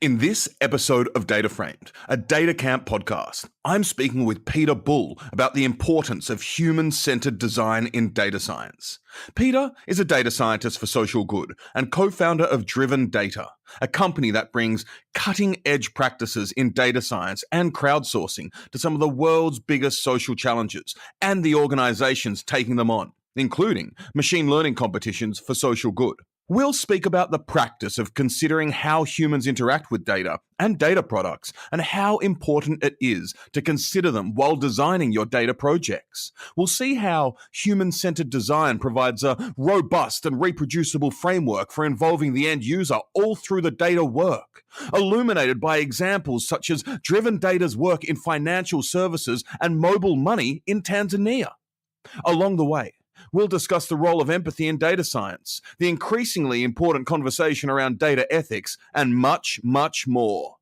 In this episode of DataFramed, a DataCamp podcast, I'm speaking with Peter Bull about the importance of human-centered design in data science. Peter is a data scientist for social good and co-founder of DrivenData, a company that brings cutting-edge practices in data science and crowdsourcing to some of the world's biggest social challenges and the organizations taking them on, including machine learning competitions for social good. We'll speak about the practice of considering how humans interact with data and data products and how important it is to consider them while designing your data projects. We'll see how human-centered design provides a robust and reproducible framework for involving the end user all through the data work, illuminated by examples such as DrivenData's work in financial services and mobile money in Tanzania. Along the way, we'll discuss the role of empathy in data science, the increasingly important conversation around data ethics, and much, much more.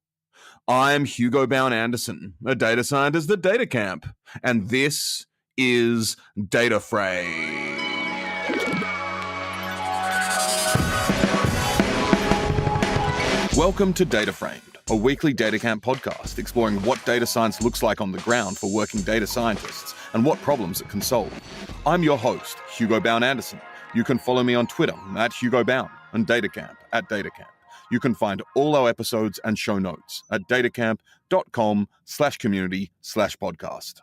I'm Hugo Anderson, a data scientist at DataCamp, and this is DataFramed. Welcome to DataFramed, a weekly DataCamp podcast exploring what data science looks like on the ground for working data scientists and what problems it can solve. I'm your host, Hugo Anderson. You can follow me on Twitter at HugoBound and DataCamp at DataCamp. You can find all our episodes and show notes at datacamp.com/community/podcast.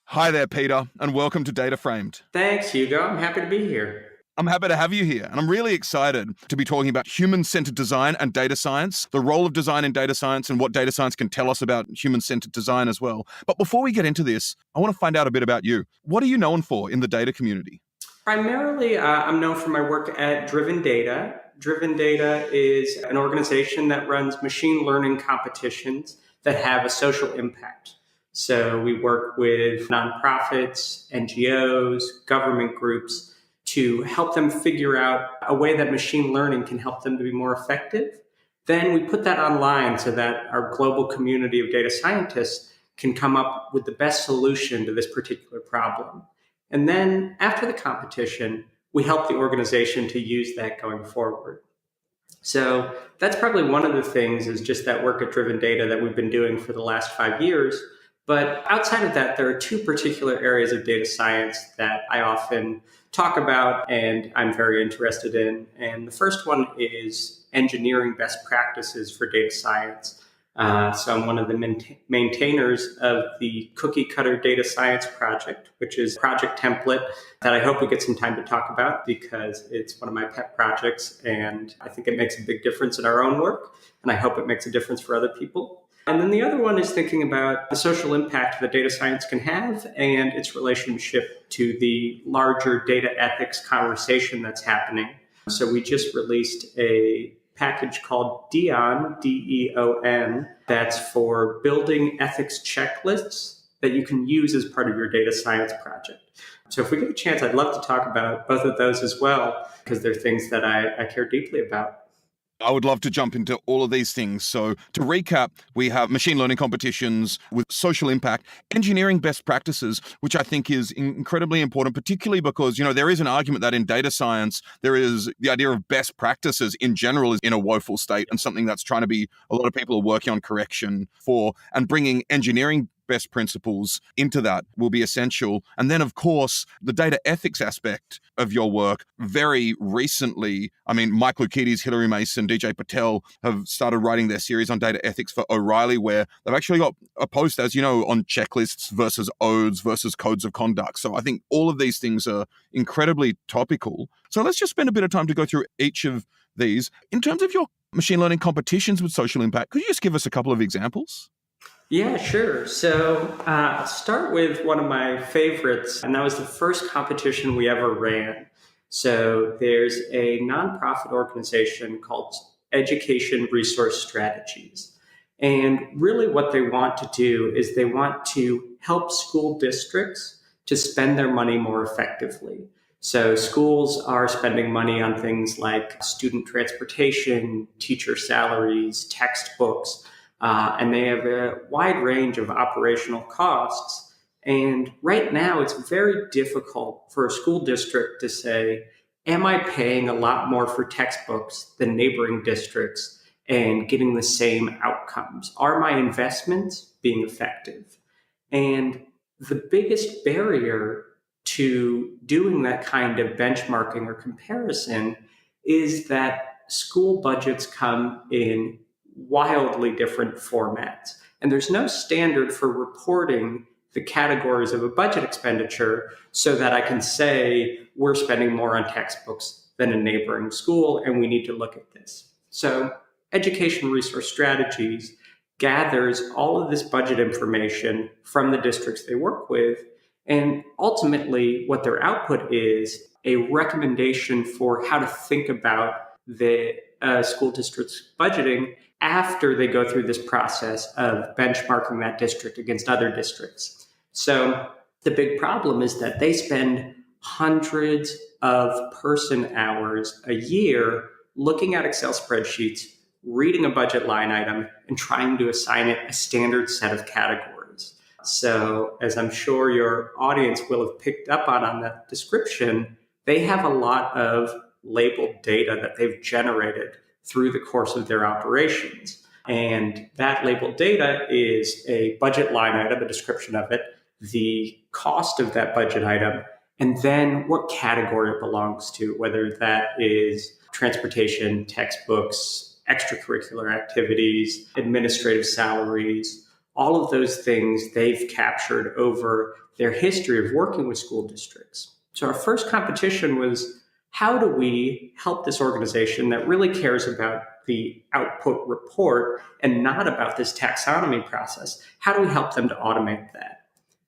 Hi there, Peter, and welcome to DataFramed. Thanks, Hugo. I'm happy to be here. I'm happy to have you here, and I'm really excited to be talking about human-centered design and data science, the role of design in data science, and what data science can tell us about human-centered design as well. But before we get into this, I want to find out a bit about you. What are you known for in the data community? Primarily, I'm known for my work at DrivenData. DrivenData is an organization that runs machine learning competitions that have a social impact. So we work with nonprofits, NGOs, government groups, to help them figure out a way that machine learning can help them to be more effective. Then we put that online so that our global community of data scientists can come up with the best solution to this particular problem. And then after the competition, we help the organization to use that going forward. So that's probably one of the things is just that work at DrivenData that we've been doing for the last 5 years. But outside of that, there are two particular areas of data science that I often talk about and I'm very interested in. And the first one is engineering best practices for data science. So I'm one of the maintainers of the Cookie Cutter Data Science Project, which is a project template that I hope we get some time to talk about because it's one of my pet projects and I think it makes a big difference in our own work. And I hope it makes a difference for other people. And then the other one is thinking about the social impact that data science can have and its relationship to the larger data ethics conversation that's happening. So we just released a package called DEON, D-E-O-N, that's for building ethics checklists that you can use as part of your data science project. So if we get a chance, I'd love to talk about both of those as well, because they're things that I care deeply about. I would love to jump into all of these things. So to recap, we have machine learning competitions with social impact, engineering best practices, which I think is incredibly important, particularly because, there is an argument that in data science, there is the idea of best practices in general is in a woeful state and something that's trying to be, a lot of people are working on correction for, and bringing engineering best principles into that will be essential. And then, of course, the data ethics aspect of your work. Very recently, Mike Lukides, Hilary Mason, DJ Patel have started writing their series on data ethics for O'Reilly, where they've actually got a post, as you know, on checklists versus ODEs versus codes of conduct. So I think all of these things are incredibly topical. So let's just spend a bit of time to go through each of these. In terms of your machine learning competitions with social impact, could you just give us a couple of examples? Yeah, sure. So I'll start with one of my favorites, and that was the first competition we ever ran. So there's a nonprofit organization called Education Resource Strategies. And really what they want to do is they want to help school districts to spend their money more effectively. So schools are spending money on things like student transportation, teacher salaries, textbooks, and they have a wide range of operational costs. And right now, it's very difficult for a school district to say, am I paying a lot more for textbooks than neighboring districts and getting the same outcomes? Are my investments being effective? And the biggest barrier to doing that kind of benchmarking or comparison is that school budgets come in wildly different formats. And there's no standard for reporting the categories of a budget expenditure so that I can say we're spending more on textbooks than a neighboring school and we need to look at this. So Education Resource Strategies gathers all of this budget information from the districts they work with. And ultimately, what their output is a recommendation for how to think about the school district's budgeting after they go through this process of benchmarking that district against other districts. So the big problem is that they spend hundreds of person hours a year looking at Excel spreadsheets, reading a budget line item, and trying to assign it a standard set of categories. So, as I'm sure your audience will have picked up on that description, they have a lot of labeled data that they've generated through the course of their operations. And that labeled data is a budget line item, a description of it, the cost of that budget item, and then what category it belongs to, whether that is transportation, textbooks, extracurricular activities, administrative salaries, all of those things they've captured over their history of working with school districts. So our first competition was, how do we help this organization that really cares about the output report and not about this taxonomy process? How do we help them to automate that?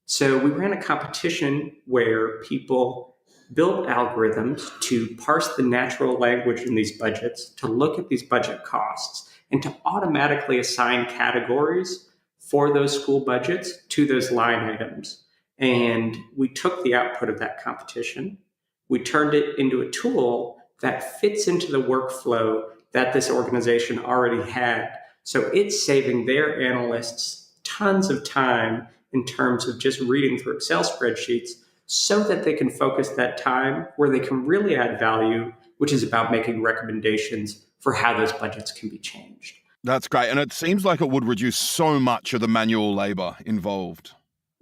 So we ran a competition where people built algorithms to parse the natural language in these budgets, to look at these budget costs, and to automatically assign categories for those school budgets to those line items. And we took the output of that competition, we turned it into a tool that fits into the workflow that this organization already had. So it's saving their analysts tons of time in terms of just reading through Excel spreadsheets so that they can focus that time where they can really add value, which is about making recommendations for how those budgets can be changed. That's great. And it seems like it would reduce so much of the manual labor involved.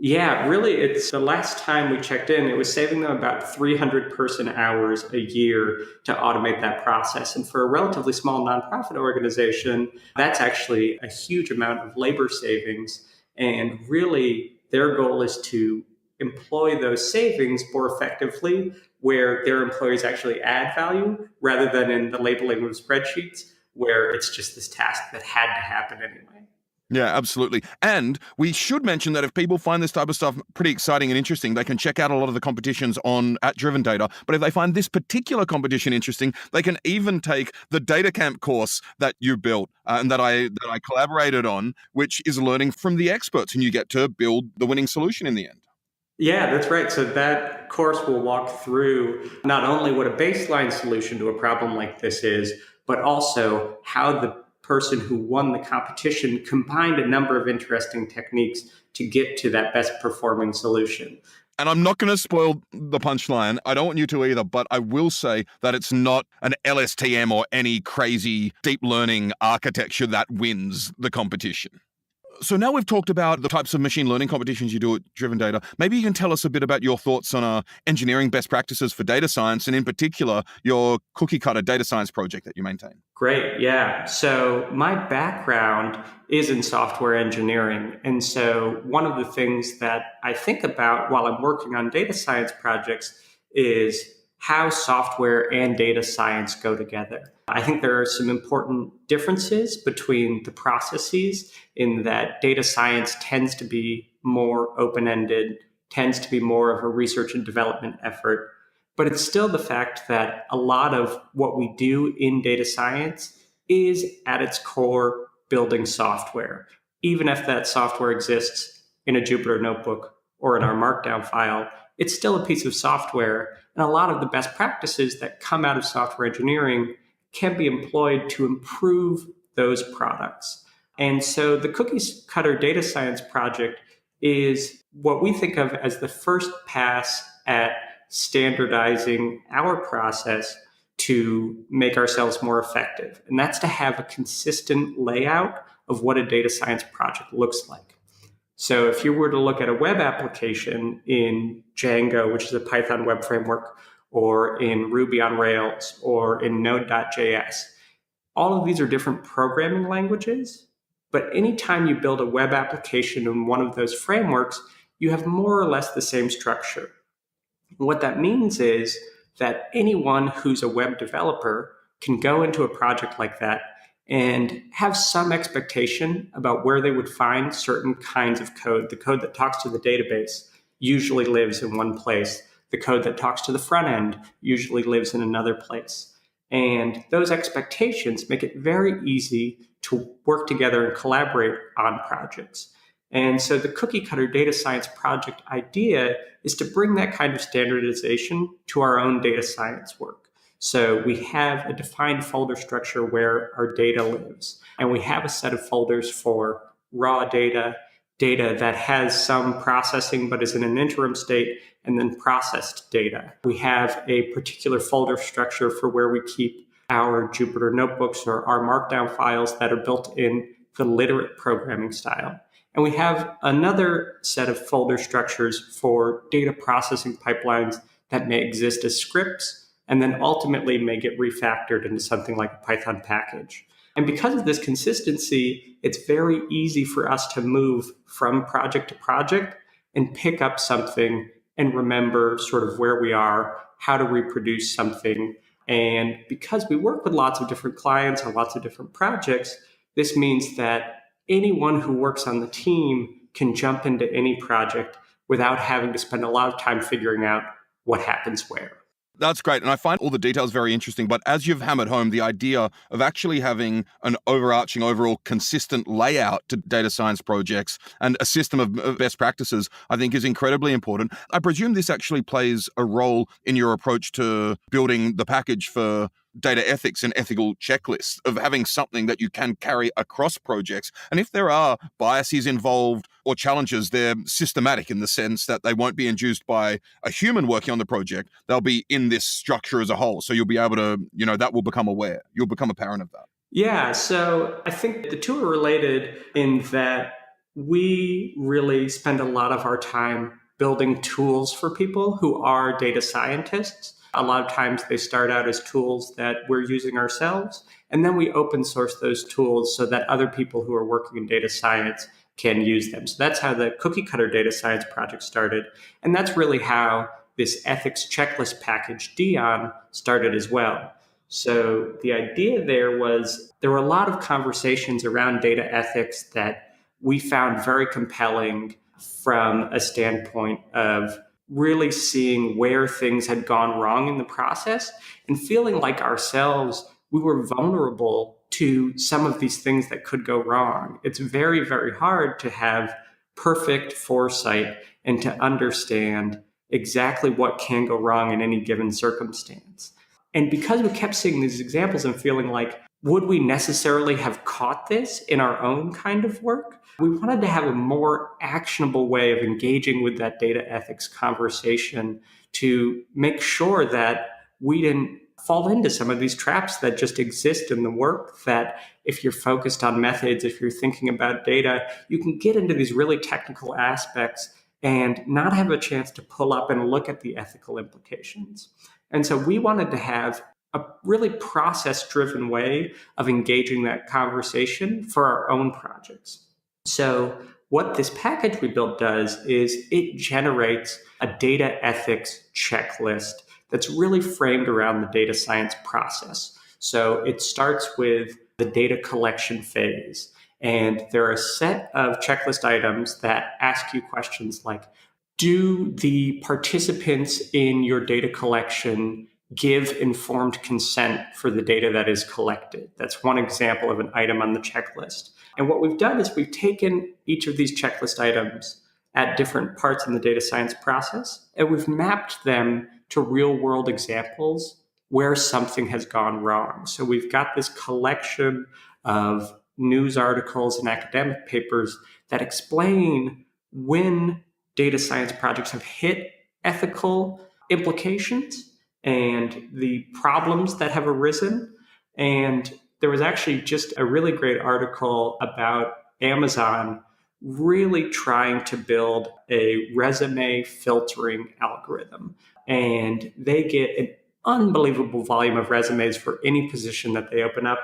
Yeah, really, it's the last time we checked in, it was saving them about 300 person hours a year to automate that process. And for a relatively small nonprofit organization, that's actually a huge amount of labor savings. And really, their goal is to employ those savings more effectively where their employees actually add value rather than in the labeling of spreadsheets where it's just this task that had to happen anyway. Yeah, absolutely. And we should mention that if people find this type of stuff pretty exciting and interesting, they can check out a lot of the competitions at DrivenData. But if they find this particular competition interesting, they can even take the DataCamp course that you built and that I collaborated on, which is learning from the experts, and you get to build the winning solution in the end. Yeah, that's right. So that course will walk through not only what a baseline solution to a problem like this is, but also how the person who won the competition combined a number of interesting techniques to get to that best performing solution. And I'm not going to spoil the punchline. I don't want you to either, but I will say that it's not an LSTM or any crazy deep learning architecture that wins the competition. So now we've talked about the types of machine learning competitions you do at DrivenData. Maybe you can tell us a bit about your thoughts on engineering best practices for data science, and in particular, your cookie cutter data science project that you maintain. Great, yeah. So my background is in software engineering. And so one of the things that I think about while I'm working on data science projects is how software and data science go together. I think there are some important differences between the processes in that data science tends to be more open-ended, tends to be more of a research and development effort. But it's still the fact that a lot of what we do in data science is at its core building software. Even if that software exists in a Jupyter notebook or in our Markdown file, it's still a piece of software. And a lot of the best practices that come out of software engineering can be employed to improve those products. And so the cookie cutter data science project is what we think of as the first pass at standardizing our process to make ourselves more effective. And that's to have a consistent layout of what a data science project looks like. So if you were to look at a web application in Django, which is a Python web framework, or in Ruby on Rails, or in Node.js, all of these are different programming languages. But anytime you build a web application in one of those frameworks, you have more or less the same structure. And what that means is that anyone who's a web developer can go into a project like that and have some expectation about where they would find certain kinds of code. The code that talks to the database usually lives in one place. The code that talks to the front end usually lives in another place. And those expectations make it very easy to work together and collaborate on projects. And so the cookie cutter data science project idea is to bring that kind of standardization to our own data science work. So we have a defined folder structure where our data lives, and we have a set of folders for raw data, data that has some processing but is in an interim state, and then processed data. We have a particular folder structure for where we keep our Jupyter notebooks or our Markdown files that are built in the literate programming style. And we have another set of folder structures for data processing pipelines that may exist as scripts and then ultimately may get refactored into something like a Python package. And because of this consistency, it's very easy for us to move from project to project and pick up something and remember sort of where we are, how to reproduce something. And because we work with lots of different clients on lots of different projects, this means that anyone who works on the team can jump into any project without having to spend a lot of time figuring out what happens where. That's great. And I find all the details very interesting. But as you've hammered home, the idea of actually having an overarching, overall consistent layout to data science projects and a system of best practices, I think is incredibly important. I presume this actually plays a role in your approach to building the package for data ethics and ethical checklists, of having something that you can carry across projects. And if there are biases involved or challenges, they're systematic in the sense that they won't be induced by a human working on the project. They'll be in this structure as a whole. So you'll be able to, that will become aware. You'll become apparent of that. Yeah, so I think the two are related in that we really spend a lot of our time building tools for people who are data scientists. A lot of times they start out as tools that we're using ourselves, and then we open source those tools so that other people who are working in data science can use them. So that's how the cookie cutter data science project started. And that's really how this ethics checklist package, Dion, started as well. So the idea there were a lot of conversations around data ethics that we found very compelling from a standpoint of really seeing where things had gone wrong in the process and feeling like ourselves, we were vulnerable to some of these things that could go wrong. It's very, very hard to have perfect foresight and to understand exactly what can go wrong in any given circumstance. And because we kept seeing these examples and feeling like, would we necessarily have caught this in our own kind of work? We wanted to have a more actionable way of engaging with that data ethics conversation to make sure that we didn't fall into some of these traps that just exist in the work, that if you're focused on methods, if you're thinking about data, you can get into these really technical aspects and not have a chance to pull up and look at the ethical implications. And so we wanted to have a really process-driven way of engaging that conversation for our own projects. So what this package we built does is it generates a data ethics checklist that's really framed around the data science process. So it starts with the data collection phase. And there are a set of checklist items that ask you questions like, do the participants in your data collection give informed consent for the data that is collected? That's one example of an item on the checklist. And what we've done is we've taken each of these checklist items at different parts in the data science process, and we've mapped them to real world examples where something has gone wrong. So we've got this collection of news articles and academic papers that explain when data science projects have hit ethical implications and the problems that have arisen. And there was actually just a really great article about Amazon really trying to build a resume filtering algorithm. And they get an unbelievable volume of resumes for any position that they open up.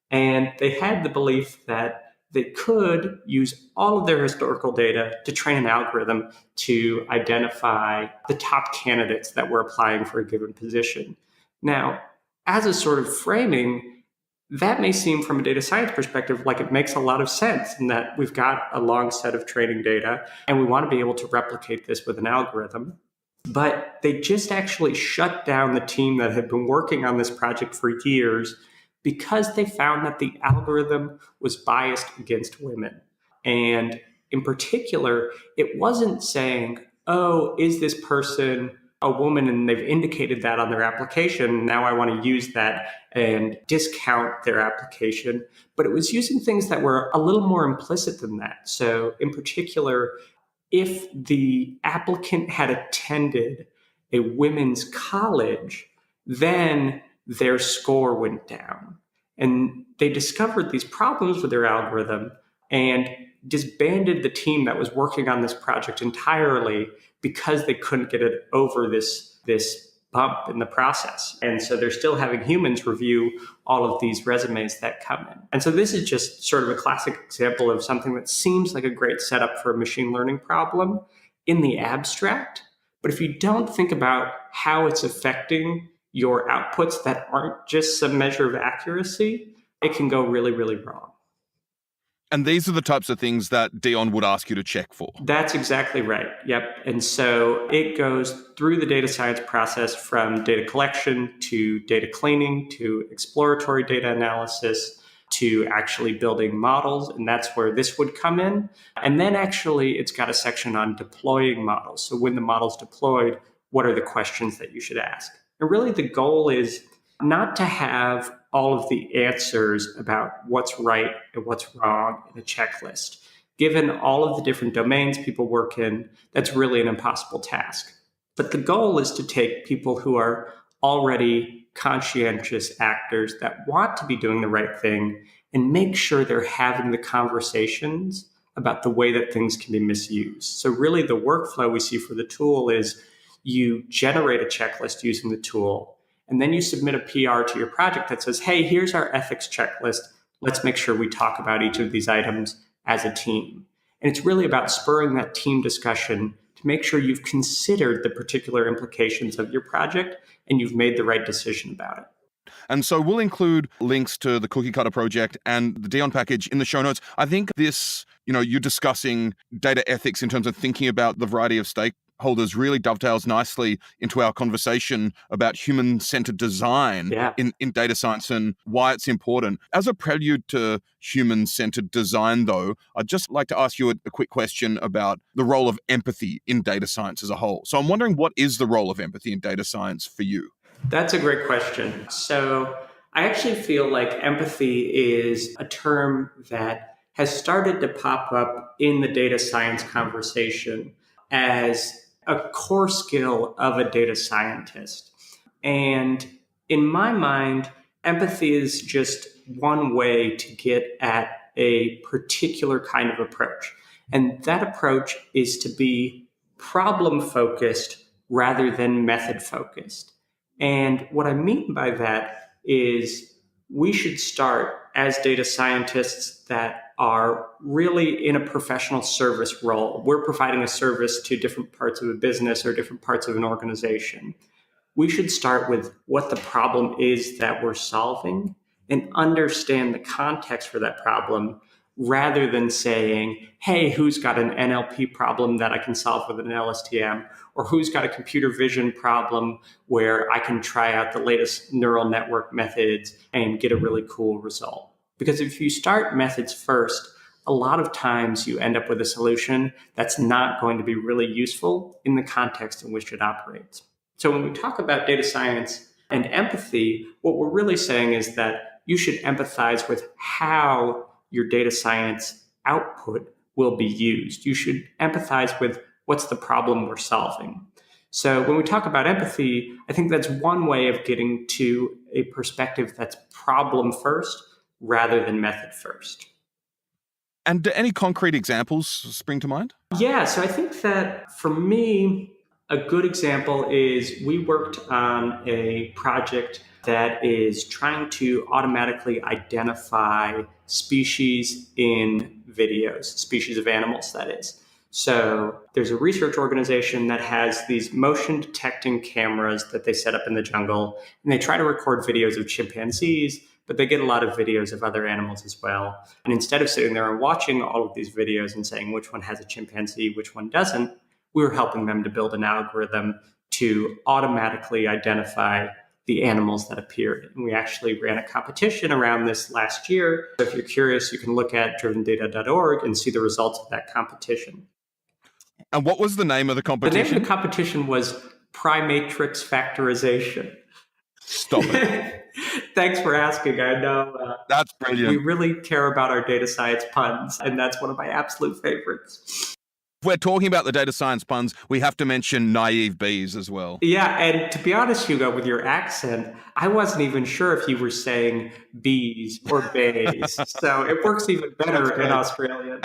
And they had the belief that they could use all of their historical data to train an algorithm to identify the top candidates that were applying for a given position. Now, as a sort of framing, that may seem from a data science perspective like it makes a lot of sense in that we've got a long set of training data and we want to be able to replicate this with an algorithm. But they just actually shut down the team that had been working on this project for years because they found that the algorithm was biased against women. And in particular, it wasn't saying, oh, is this person a woman and they've indicated that on their application. Now I want to use that and discount their application. But it was using things that were a little more implicit than that. So in particular, if the applicant had attended a women's college, then their score went down. And they discovered these problems with their algorithm and disbanded the team that was working on this project entirely because they couldn't get it over this bump in the process. And so they're still having humans review all of these resumes that come in. And so this is just sort of a classic example of something that seems like a great setup for a machine learning problem in the abstract. But if you don't think about how it's affecting your outputs that aren't just some measure of accuracy, it can go really, really wrong. And these are the types of things that Dion would ask you to check for. That's exactly right. Yep. And so it goes through the data science process from data collection to data cleaning to exploratory data analysis to actually building models. And that's where this would come in. And then actually it's got a section on deploying models. So when the model's deployed, what are the questions that you should ask? And really the goal is not to have all of the answers about what's right and what's wrong in a checklist. Given all of the different domains people work in, that's really an impossible task. But the goal is to take people who are already conscientious actors that want to be doing the right thing and make sure they're having the conversations about the way that things can be misused. So really the workflow we see for the tool is you generate a checklist using the tool, and then you submit a PR to your project that says, hey, here's our ethics checklist. Let's make sure we talk about each of these items as a team. And it's really about spurring that team discussion to make sure you've considered the particular implications of your project and you've made the right decision about it. And so we'll include links to the Cookie Cutter project and the Dion package in the show notes. I think this, you're discussing data ethics in terms of thinking about the variety of stakeholders really dovetails nicely into our conversation about human-centered design in data science and why it's important. As a prelude to human-centered design, though, I'd just like to ask you a quick question about the role of empathy in data science as a whole. So I'm wondering, what is the role of empathy in data science for you? That's a great question. So I actually feel like empathy is a term that has started to pop up in the data science conversation as a core skill of a data scientist. And in my mind, empathy is just one way to get at a particular kind of approach. And that approach is to be problem-focused rather than method-focused. And what I mean by that is we should start as data scientists that are really in a professional service role. We're providing a service to different parts of a business or different parts of an organization. We should start with what the problem is that we're solving and understand the context for that problem rather than saying, hey, who's got an NLP problem that I can solve with an LSTM? Or who's got a computer vision problem where I can try out the latest neural network methods and get a really cool result? Because if you start methods first, a lot of times you end up with a solution that's not going to be really useful in the context in which it operates. So when we talk about data science and empathy, what we're really saying is that you should empathize with how your data science output will be used. You should empathize with what's the problem we're solving. So when we talk about empathy, I think that's one way of getting to a perspective that's problem first rather than method first. And do any concrete examples spring to mind? Yeah, so I think that for me, a good example is we worked on a project that is trying to automatically identify species in videos, species of animals, that is. So there's a research organization that has these motion detecting cameras that they set up in the jungle, and they try to record videos of chimpanzees, but they get a lot of videos of other animals as well. And instead of sitting there and watching all of these videos and saying which one has a chimpanzee, which one doesn't, we were helping them to build an algorithm to automatically identify the animals that appeared. And we actually ran a competition around this last year. So if you're curious, you can look at DrivenData.org and see the results of that competition. And what was the name of the competition? The name of the competition was Primatrix Factorization. Stop it. Thanks for asking. I know That's brilliant. We really care about our data science puns, and that's one of my absolute favorites. If we're talking about the data science puns, we have to mention naive bees as well. Yeah, and to be honest, Hugo, with your accent, I wasn't even sure if you were saying bees or bays. So it works even better in Australian.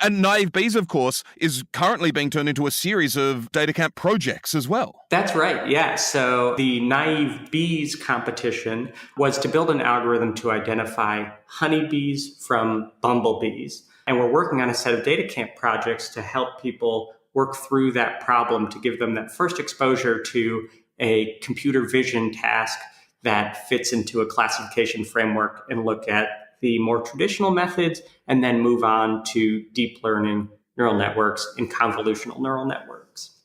And Naive Bees, of course, is currently being turned into a series of DataCamp projects as well. That's right, yeah. So the Naive Bees competition was to build an algorithm to identify honeybees from bumblebees. And we're working on a set of DataCamp projects to help people work through that problem, to give them that first exposure to a computer vision task that fits into a classification framework and look at the more traditional methods, and then move on to deep learning neural networks and convolutional neural networks.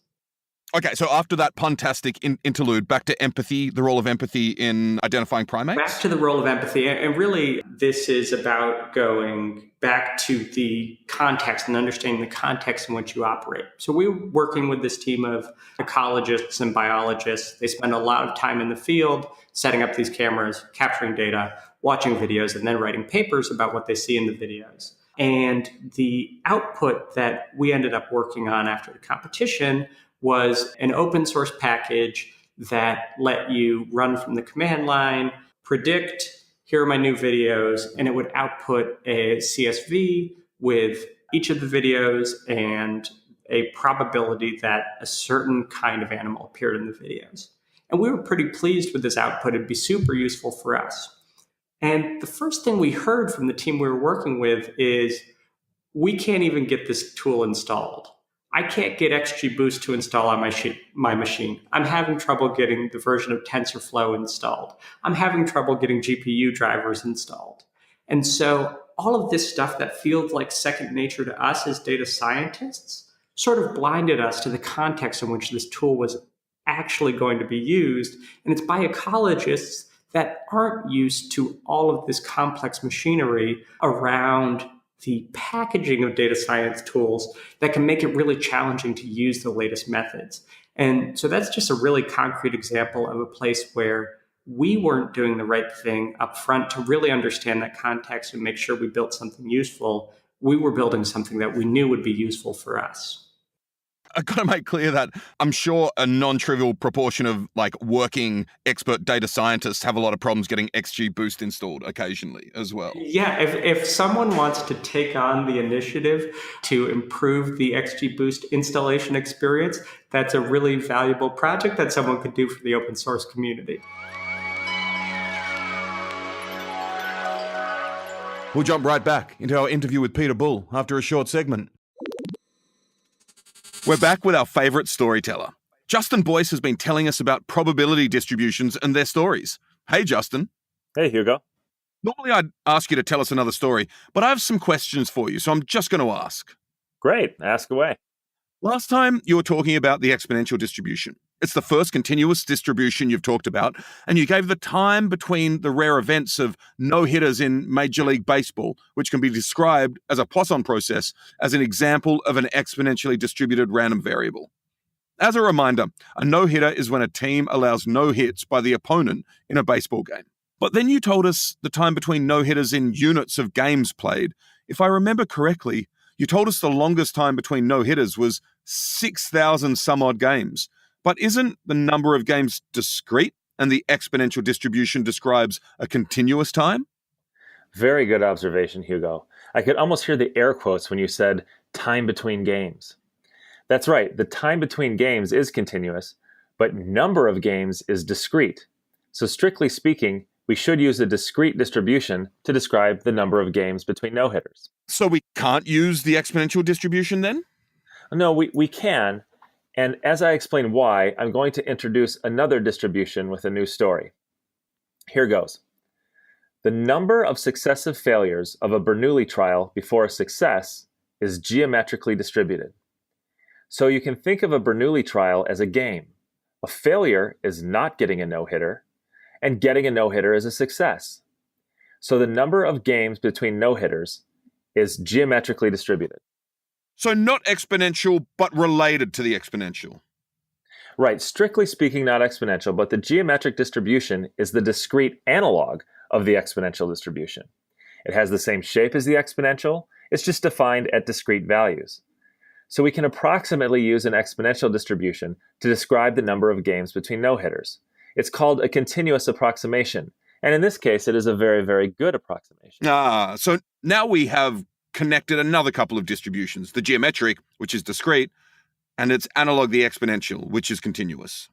Okay, so after that puntastic interlude, back to empathy, the role of empathy in identifying primates? Back to the role of empathy. And really, this is about going back to the context and understanding the context in which you operate. So we're working with this team of ecologists and biologists. They spend a lot of time in the field setting up these cameras, capturing data, watching videos, and then writing papers about what they see in the videos. And the output that we ended up working on after the competition was an open source package that let you run from the command line, predict, here are my new videos, and it would output a CSV with each of the videos and a probability that a certain kind of animal appeared in the videos. And we were pretty pleased with this output. It'd be super useful for us. And the first thing we heard from the team we were working with is, we can't even get this tool installed. I can't get XGBoost to install on my machine. I'm having trouble getting the version of TensorFlow installed. I'm having trouble getting GPU drivers installed. And so all of this stuff that feels like second nature to us as data scientists sort of blinded us to the context in which this tool was actually going to be used. And it's by ecologists that aren't used to all of this complex machinery around the packaging of data science tools that can make it really challenging to use the latest methods. And so that's just a really concrete example of a place where we weren't doing the right thing up front to really understand that context and make sure we built something useful. We were building something that we knew would be useful for us. I've got to make clear that I'm sure a non-trivial proportion of working expert data scientists have a lot of problems getting XGBoost installed occasionally as well. Yeah, if someone wants to take on the initiative to improve the XGBoost installation experience, that's a really valuable project that someone could do for the open source community. We'll jump right back into our interview with Peter Bull after a short segment. We're back with our favourite storyteller. Justin Boyce has been telling us about probability distributions and their stories. Hey, Justin. Hey, Hugo. Normally I'd ask you to tell us another story, but I have some questions for you, so I'm just going to ask. Great. Ask away. Last time you were talking about the exponential distribution. It's the first continuous distribution you've talked about, and you gave the time between the rare events of no-hitters in Major League Baseball, which can be described as a Poisson process, as an example of an exponentially distributed random variable. As a reminder, a no-hitter is when a team allows no hits by the opponent in a baseball game. But then you told us the time between no-hitters in units of games played. If I remember correctly, you told us the longest time between no-hitters was 6,000 some odd games. But isn't the number of games discrete and the exponential distribution describes a continuous time? Very good observation, Hugo. I could almost hear the air quotes when you said time between games. That's right, the time between games is continuous, but number of games is discrete. So strictly speaking, we should use a discrete distribution to describe the number of games between no-hitters. So we can't use the exponential distribution then? No, we can, and as I explain why, I'm going to introduce another distribution with a new story. Here goes. The number of successive failures of a Bernoulli trial before a success is geometrically distributed. So you can think of a Bernoulli trial as a game. A failure is not getting a no-hitter, and getting a no-hitter is a success. So the number of games between no-hitters is geometrically distributed. So not exponential, but related to the exponential. Right, strictly speaking, not exponential, but the geometric distribution is the discrete analog of the exponential distribution. It has the same shape as the exponential, it's just defined at discrete values. So we can approximately use an exponential distribution to describe the number of games between no-hitters. It's called a continuous approximation, and in this case, it is a very, very good approximation. So now we have connected another couple of distributions, the geometric, which is discrete, and its analog, the exponential, which is continuous.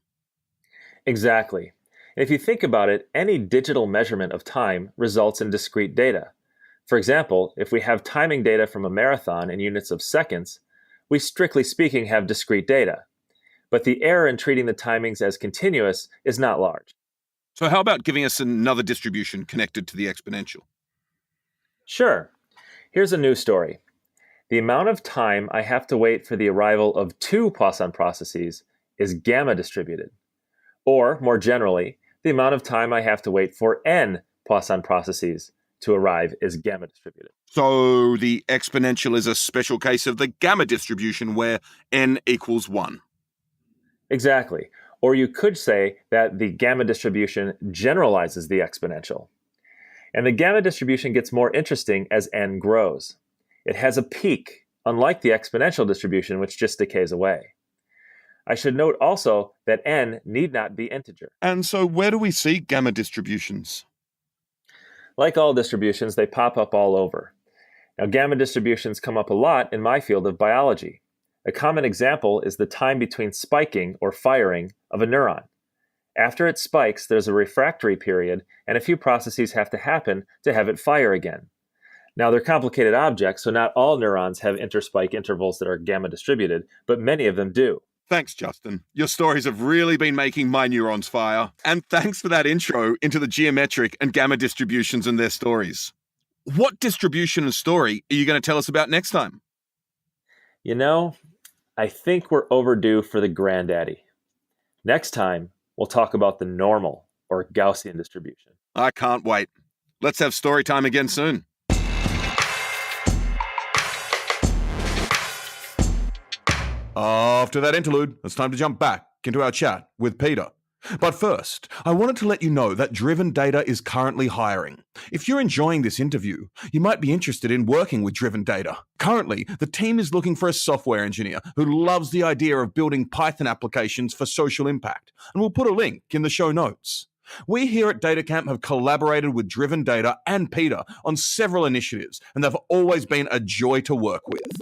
Exactly. If you think about it, any digital measurement of time results in discrete data. For example, if we have timing data from a marathon in units of seconds, we strictly speaking have discrete data. But the error in treating the timings as continuous is not large. So how about giving us another distribution connected to the exponential? Sure. Here's a new story. The amount of time I have to wait for the arrival of 2 Poisson processes is gamma distributed. Or, more generally, the amount of time I have to wait for n Poisson processes to arrive is gamma distributed. So the exponential is a special case of the gamma distribution where n equals 1. Exactly. Or you could say that the gamma distribution generalizes the exponential. And the gamma distribution gets more interesting as n grows. It has a peak, unlike the exponential distribution, which just decays away. I should note also that n need not be integer. And so where do we see gamma distributions? Like all distributions, they pop up all over. Now, gamma distributions come up a lot in my field of biology. A common example is the time between spiking or firing of a neuron. After it spikes, there's a refractory period, and a few processes have to happen to have it fire again. Now, they're complicated objects, so not all neurons have interspike intervals that are gamma distributed, but many of them do. Thanks, Justin. Your stories have really been making my neurons fire. And thanks for that intro into the geometric and gamma distributions and their stories. What distribution and story are you going to tell us about next time? You know, I think we're overdue for the granddaddy. Next time, we'll talk about the normal or Gaussian distribution. I can't wait. Let's have story time again soon. After that interlude, it's time to jump back into our chat with Peter. But first, I wanted to let you know that DrivenData is currently hiring. If you're enjoying this interview, you might be interested in working with DrivenData. Currently, the team is looking for a software engineer who loves the idea of building Python applications for social impact, and we'll put a link in the show notes. We here at DataCamp have collaborated with DrivenData and Peter on several initiatives, and they've always been a joy to work with.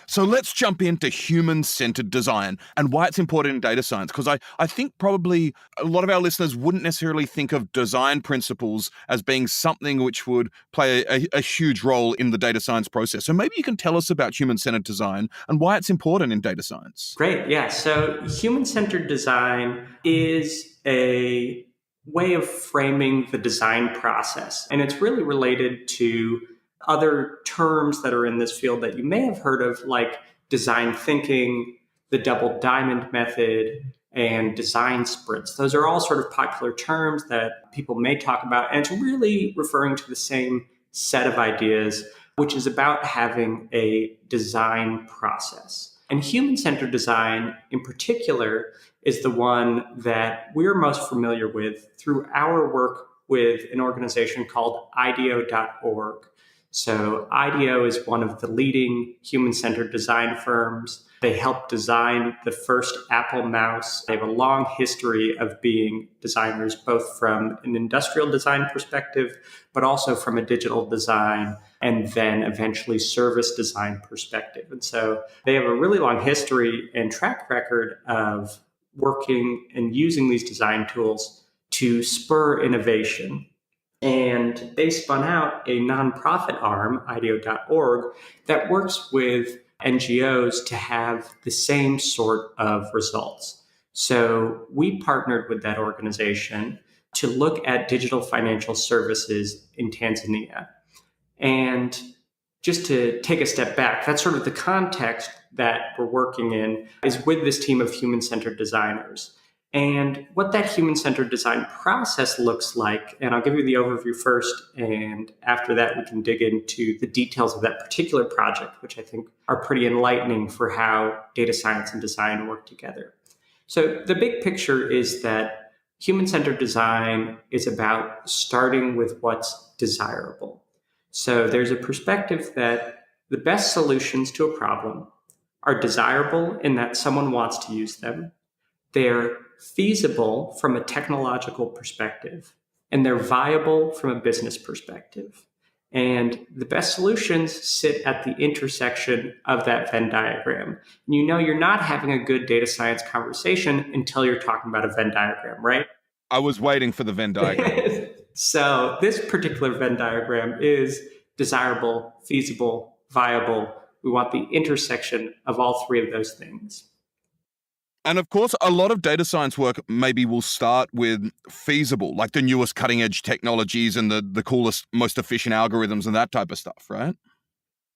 So let's jump into human-centered design and why it's important in data science, because I think probably a lot of our listeners wouldn't necessarily think of design principles as being something which would play a huge role in the data science process. So maybe you can tell us about human-centered design and why it's important in data science. Great, yeah. So human-centered design is a way of framing the design process, and it's really related to other terms that are in this field that you may have heard of, like design thinking, the double diamond method, and design sprints. Those are all sort of popular terms that people may talk about, and it's really referring to the same set of ideas, which is about having a design process. And human-centered design, in particular, is the one that we're most familiar with through our work with an organization called IDEO.org. So IDEO is one of the leading human-centered design firms. They helped design the first Apple mouse. They have a long history of being designers, both from an industrial design perspective, but also from a digital design and then eventually service design perspective. And so they have a really long history and track record of working and using these design tools to spur innovation. And they spun out a nonprofit arm, IDEO.org, that works with NGOs to have the same sort of results. So we partnered with that organization to look at digital financial services in Tanzania. And just to take a step back, that's sort of the context that we're working in is with this team of human-centered designers. And what that human-centered design process looks like, and I'll give you the overview first, and after that we can dig into the details of that particular project, which I think are pretty enlightening for how data science and design work together. So the big picture is that human-centered design is about starting with what's desirable. So there's a perspective that the best solutions to a problem are desirable in that someone wants to use them. They're feasible from a technological perspective, and they're viable from a business perspective. And the best solutions sit at the intersection of that Venn diagram. And you know you're not having a good data science conversation until you're talking about a Venn diagram, right? I was waiting for the Venn diagram. So this particular Venn diagram is desirable, feasible, viable. We want the intersection of all three of those things. And of course, a lot of data science work maybe will start with feasible, like the newest cutting edge technologies and the coolest, most efficient algorithms and that type of stuff, right?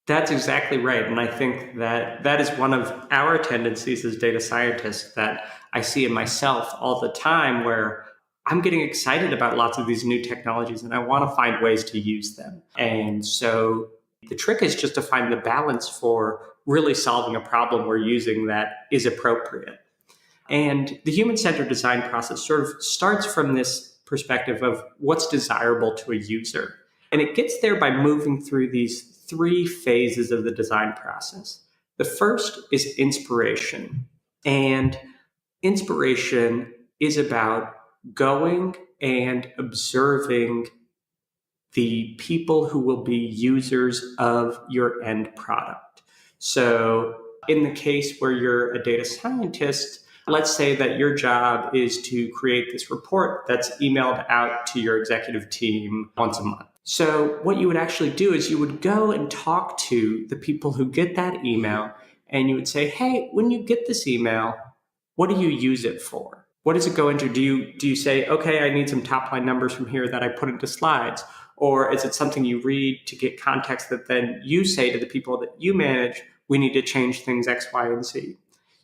That's exactly right. And I think that is one of our tendencies as data scientists that I see in myself all the time, where I'm getting excited about lots of these new technologies and I want to find ways to use them. And so the trick is just to find the balance for really solving a problem we're using that is appropriate. And the human-centered design process sort of starts from this perspective of what's desirable to a user. And it gets there by moving through these three phases of the design process. The first is inspiration. And inspiration is about going and observing the people who will be users of your end product. So in the case where you're a data scientist, let's say that your job is to create this report that's emailed out to your executive team once a month. So what you would actually do is you would go and talk to the people who get that email, and you would say, hey, when you get this email, what do you use it for? What does it go into? Do you say, okay, I need some top line numbers from here that I put into slides? Or is it something you read to get context that then you say to the people that you manage, we need to change things X, Y, and Z?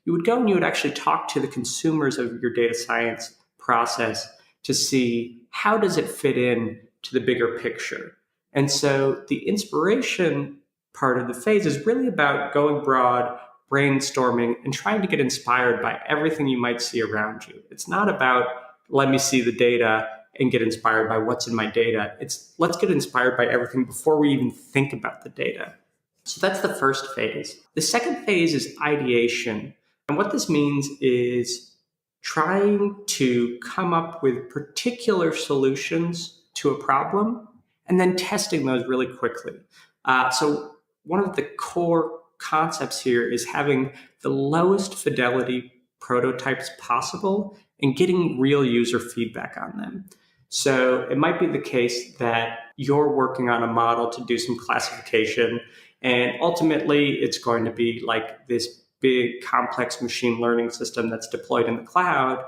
You would go and you would actually talk to the consumers of your data science process to see how does it fit in to the bigger picture. And so the inspiration part of the phase is really about going broad, brainstorming, and trying to get inspired by everything you might see around you. It's not about, let me see the data and get inspired by what's in my data. It's let's get inspired by everything before we even think about the data. So that's the first phase. The second phase is ideation. And what this means is trying to come up with particular solutions to a problem and then testing those really quickly. So one of the core concepts here is having the lowest fidelity prototypes possible and getting real user feedback on them. So it might be the case that you're working on a model to do some classification, and ultimately it's going to be like this big complex machine learning system that's deployed in the cloud.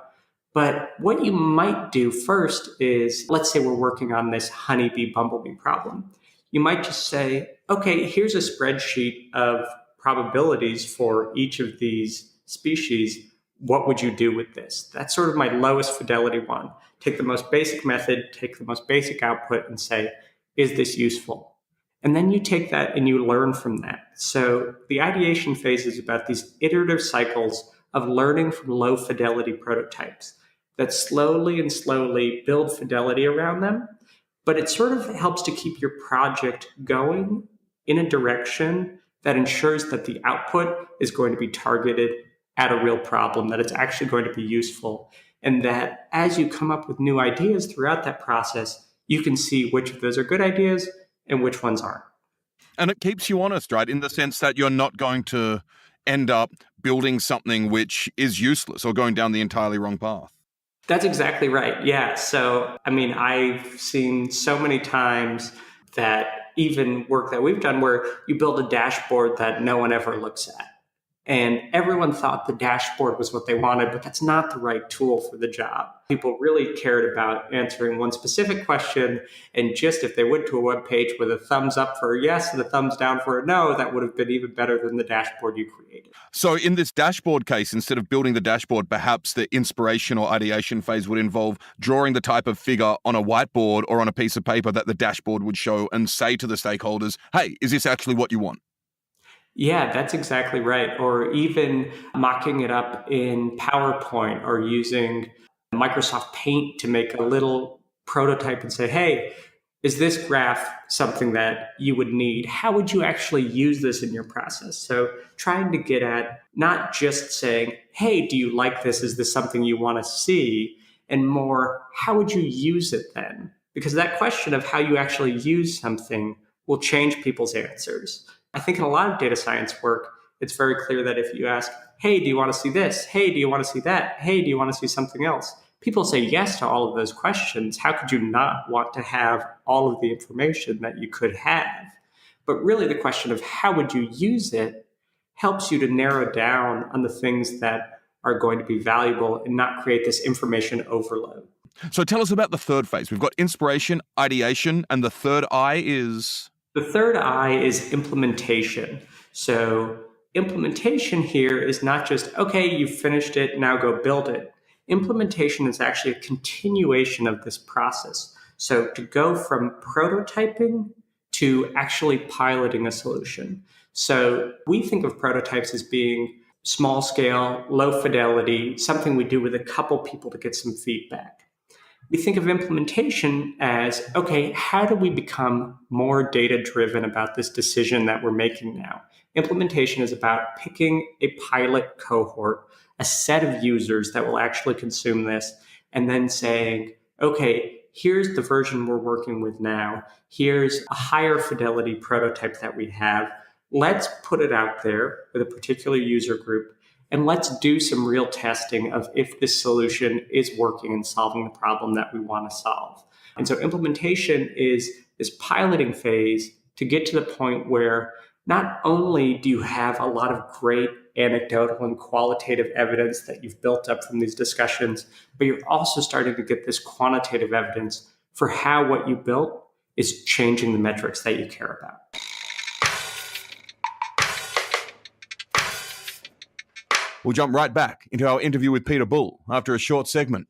But what you might do first is, let's say we're working on this honeybee bumblebee problem. You might just say, okay, here's a spreadsheet of probabilities for each of these species. What would you do with this? That's sort of my lowest fidelity one. Take the most basic method, take the most basic output and say, is this useful? And then you take that and you learn from that. So the ideation phase is about these iterative cycles of learning from low fidelity prototypes that slowly and slowly build fidelity around them. but it sort of helps to keep your project going in a direction that ensures that the output is going to be targeted at a real problem, that it's actually going to be useful, and that as you come up with new ideas throughout that process, you can see which of those are good ideas and which ones aren't. And it keeps you honest, right? In the sense that you're not going to end up building something which is useless or going down the entirely wrong path. That's exactly right. Yeah. So, I've seen so many times that even work that we've done where you build a dashboard that no one ever looks at. And everyone thought the dashboard was what they wanted, but that's not the right tool for the job. People really cared about answering one specific question. And just if they went to a web page with a thumbs up for a yes and a thumbs down for a no, that would have been even better than the dashboard you created. So in this dashboard case, instead of building the dashboard, perhaps the inspiration or ideation phase would involve drawing the type of figure on a whiteboard or on a piece of paper that the dashboard would show and say to the stakeholders, hey, is this actually what you want? Yeah, that's exactly right. Or even mocking it up in PowerPoint or using Microsoft Paint to make a little prototype and say, hey, is this graph something that you would need? How would you actually use this in your process? So trying to get at not just saying, hey, do you like this? Is this something you want to see? And more, how would you use it then? Because that question of how you actually use something will change people's answers. I think in a lot of data science work, it's very clear that if you ask, hey, do you want to see this? Hey, do you want to see that? Hey, do you want to see something else? People say yes to all of those questions. How could you not want to have all of the information that you could have? But really the question of how would you use it helps you to narrow down on the things that are going to be valuable and not create this information overload. So tell us about the third phase. We've got inspiration, ideation, and the third I is... The third I is implementation. So implementation here is not just, okay, you've finished it, now go build it. Implementation is actually a continuation of this process. So to go from prototyping to actually piloting a solution. So we think of prototypes as being small scale, low fidelity, something we do with a couple people to get some feedback. We think of implementation as, okay, how do we become more data-driven about this decision that we're making now? Implementation is about picking a pilot cohort, a set of users that will actually consume this, and then saying, okay, here's the version we're working with now. Here's a higher fidelity prototype that we have. Let's put it out there with a particular user group. And let's do some real testing of if this solution is working and solving the problem that we want to solve. And so implementation is this piloting phase to get to the point where not only do you have a lot of great anecdotal and qualitative evidence that you've built up from these discussions, but you're also starting to get this quantitative evidence for how what you built is changing the metrics that you care about. We'll jump right back into our interview with Peter Bull after a short segment.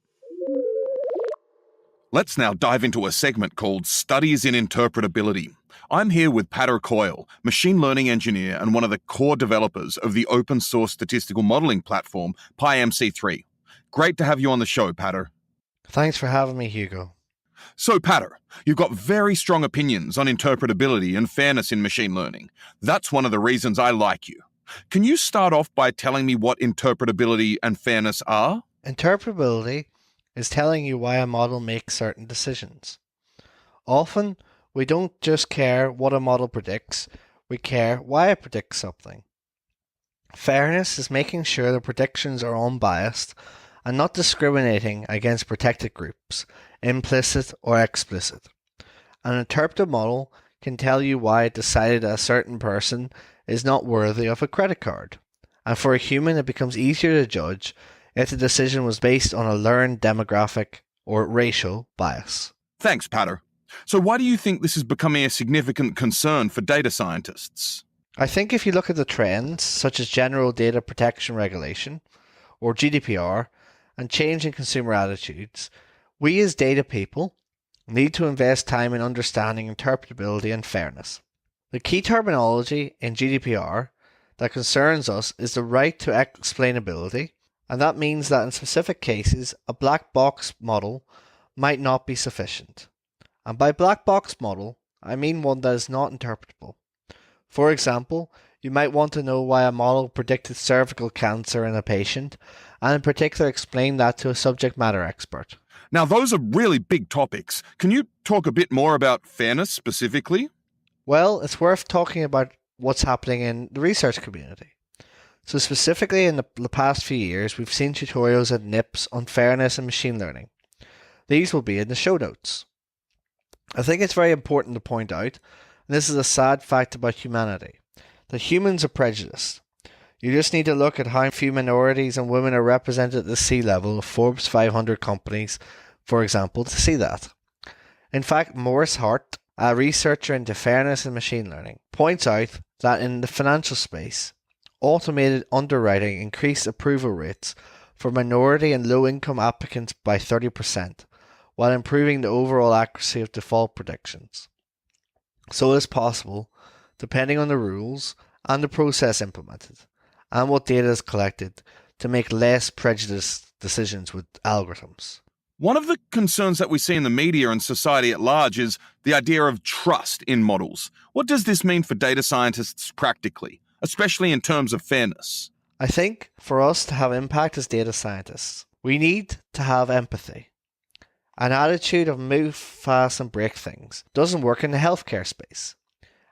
Let's now dive into a segment called Studies in Interpretability. I'm here with Patter Coyle, machine learning engineer and one of the core developers of the open source statistical modeling platform PyMC3. Great to have you on the show, Patter. Thanks for having me, Hugo. So, Patter, you've got very strong opinions on interpretability and fairness in machine learning. That's one of the reasons I like you. Can you start off by telling me what interpretability and fairness are? Interpretability is telling you why a model makes certain decisions. Often, we don't just care what a model predicts, we care why it predicts something. Fairness is making sure the predictions are unbiased and not discriminating against protected groups, implicit or explicit. An interpretive model can tell you why it decided a certain person is not worthy of a credit card. And for a human, it becomes easier to judge if the decision was based on a learned demographic or racial bias. Thanks, Patter. So why do you think this is becoming a significant concern for data scientists? I think if you look at the trends, such as General Data Protection Regulation, or GDPR, and change in consumer attitudes, we as data people need to invest time in understanding interpretability and fairness. The key terminology in GDPR that concerns us is the right to explainability, and that means that in specific cases, a black box model might not be sufficient. And by black box model, I mean one that is not interpretable. For example, you might want to know why a model predicted cervical cancer in a patient, and in particular explain that to a subject matter expert. Now, those are really big topics. Can you talk a bit more about fairness specifically? Well, it's worth talking about what's happening in the research community. So specifically in the past few years, we've seen tutorials at NIPS on fairness and machine learning. These will be in the show notes. I think it's very important to point out, and this is a sad fact about humanity, that humans are prejudiced. You just need to look at how few minorities and women are represented at the C-level of Forbes 500 companies, for example, to see that. In fact, Maurice Hart, a researcher into fairness and machine learning, points out that in the financial space, automated underwriting increased approval rates for minority and low-income applicants by 30%, while improving the overall accuracy of default predictions. So it is possible, depending on the rules and the process implemented, and what data is collected, to make less prejudiced decisions with algorithms. One of the concerns that we see in the media and society at large is the idea of trust in models. What does this mean for data scientists practically, especially in terms of fairness? I think for us to have impact as data scientists, we need to have empathy. An attitude of move fast and break things doesn't work in the healthcare space,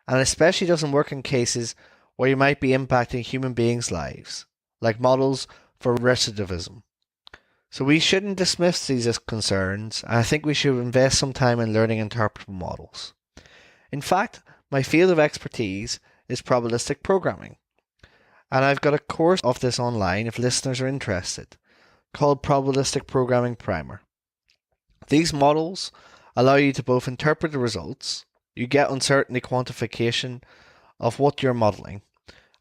and especially doesn't work in cases where you might be impacting human beings' lives, like models for recidivism. So we shouldn't dismiss these as concerns, and I think we should invest some time in learning interpretable models. In fact, my field of expertise is probabilistic programming, and I've got a course of this online if listeners are interested, called Probabilistic Programming Primer. These models allow you to both interpret the results, you get uncertainty quantification of what you're modeling,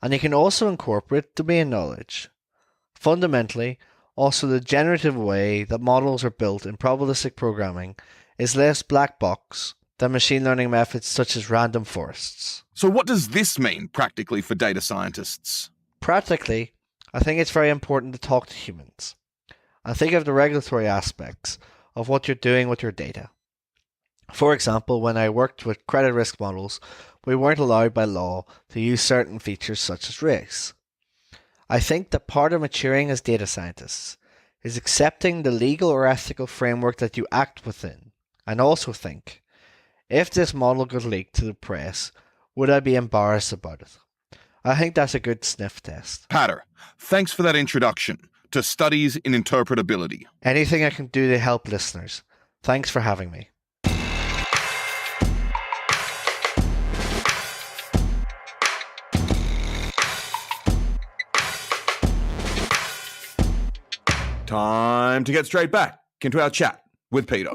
and you can also incorporate domain knowledge. Fundamentally, also the generative way that models are built in probabilistic programming is less black box than machine learning methods such as random forests. So what does this mean practically for data scientists? Practically, I think it's very important to talk to humans and think of the regulatory aspects of what you're doing with your data. For example, when I worked with credit risk models, we weren't allowed by law to use certain features such as race. I think that part of maturing as data scientists is accepting the legal or ethical framework that you act within, and also think, if this model got leaked to the press, would I be embarrassed about it? I think that's a good sniff test. Patter, thanks for that introduction to studies in interpretability. Anything I can do to help listeners. Thanks for having me. Time to get straight back into our chat with Peter.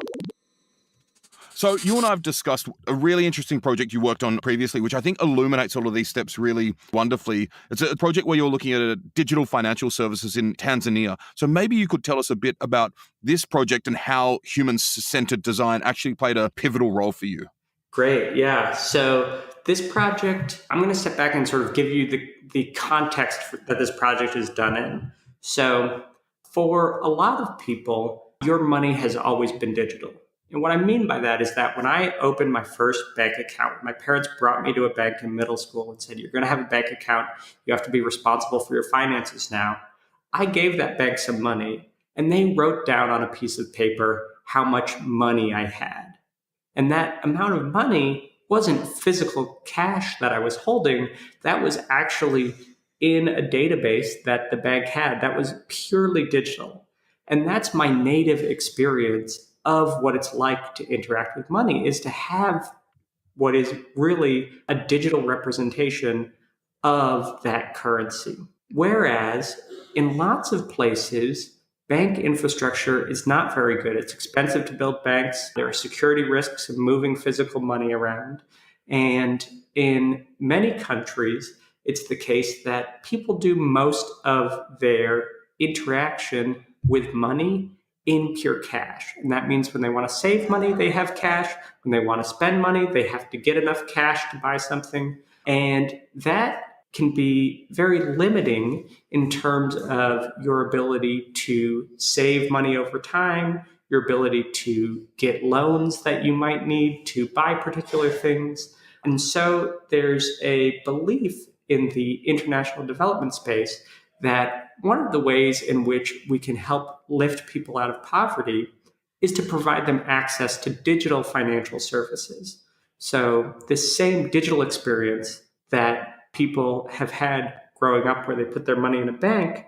So you and I have discussed a really interesting project you worked on previously, which I think illuminates all of these steps really wonderfully. It's a project where you're looking at digital financial services in Tanzania. So maybe you could tell us a bit about this project and how human-centered design actually played a pivotal role for you. Great, yeah. So this project, I'm going to step back and sort of give you the context that this project is done in. So for a lot of people, your money has always been digital. And what I mean by that is that when I opened my first bank account, my parents brought me to a bank in middle school and said, you're going to have a bank account. You have to be responsible for your finances now. I gave that bank some money and they wrote down on a piece of paper how much money I had. And that amount of money wasn't physical cash that I was holding. That was actually in a database that the bank had that was purely digital. And that's my native experience of what it's like to interact with money, is to have what is really a digital representation of that currency. Whereas in lots of places, bank infrastructure is not very good. It's expensive to build banks. There are security risks of moving physical money around. And in many countries, it's the case that people do most of their interaction with money in pure cash. And that means when they want to save money, they have cash. When they want to spend money, they have to get enough cash to buy something. And that can be very limiting in terms of your ability to save money over time, your ability to get loans that you might need to buy particular things. And so there's a belief in the international development space that one of the ways in which we can help lift people out of poverty is to provide them access to digital financial services. So this same digital experience that people have had growing up where they put their money in a bank,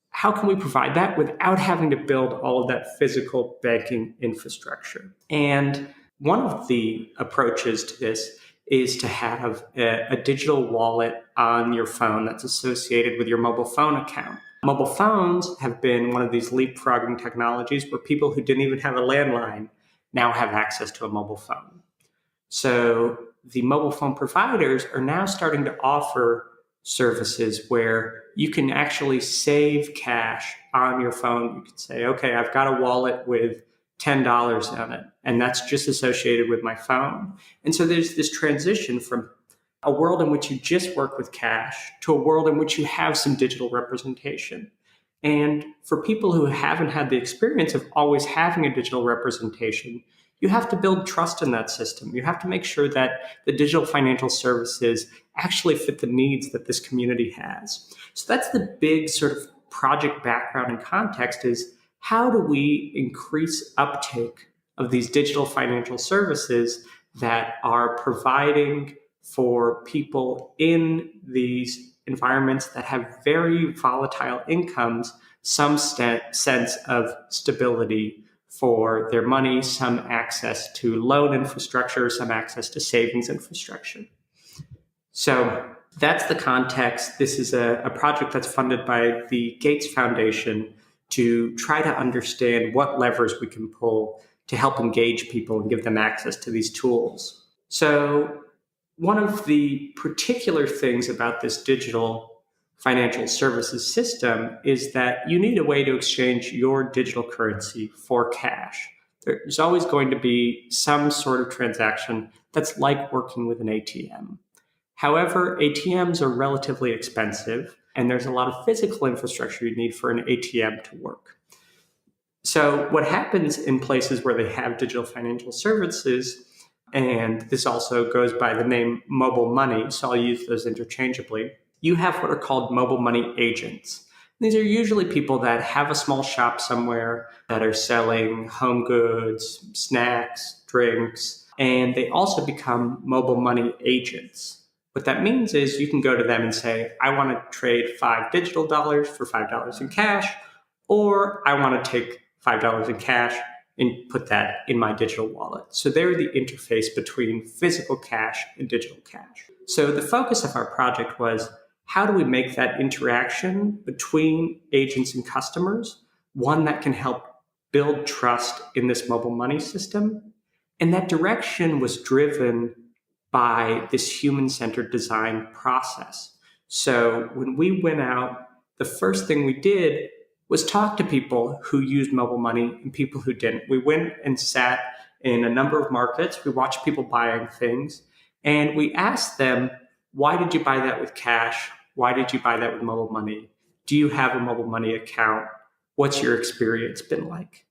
how can we provide that without having to build all of that physical banking infrastructure? And one of the approaches to this is to have a digital wallet on your phone that's associated with your mobile phone account. Mobile phones have been one of these leapfrogging technologies where people who didn't even have a landline now have access to a mobile phone. So the mobile phone providers are now starting to offer services where you can actually save cash on your phone. You can say, okay, I've got a wallet with $10 on it, and that's just associated with my phone. And so there's this transition from a world in which you just work with cash to a world in which you have some digital representation. And for people who haven't had the experience of always having a digital representation, you have to build trust in that system. You have to make sure that the digital financial services actually fit the needs that this community has. So that's the big sort of project background and context is how do we increase uptake of these digital financial services that are providing for people in these environments that have very volatile incomes, some sense of stability for their money, some access to loan infrastructure, some access to savings infrastructure. So that's the context. This is a project that's funded by the Gates Foundation to try to understand what levers we can pull to help engage people and give them access to these tools. So one of the particular things about this digital financial services system is that you need a way to exchange your digital currency for cash. There's always going to be some sort of transaction that's like working with an ATM. However, ATMs are relatively expensive, and there's a lot of physical infrastructure you need for an ATM to work. So what happens in places where they have digital financial services, and this also goes by the name mobile money, so I'll use those interchangeably, you have what are called mobile money agents. These are usually people that have a small shop somewhere that are selling home goods, snacks, drinks, and they also become mobile money agents. What that means is you can go to them and say, I want to trade $5 digital dollars for $5 in cash, or I want to take $5 in cash and put that in my digital wallet. So they're the interface between physical cash and digital cash. So the focus of our project was, how do we make that interaction between agents and customers one that can help build trust in this mobile money system? And that direction was driven by this human-centered design process. So when we went out, the first thing we did was talk to people who used mobile money and people who didn't. We went and sat in a number of markets. We watched people buying things, and we asked them, why did you buy that with cash? Why did you buy that with mobile money? Do you have a mobile money account? What's your experience been like?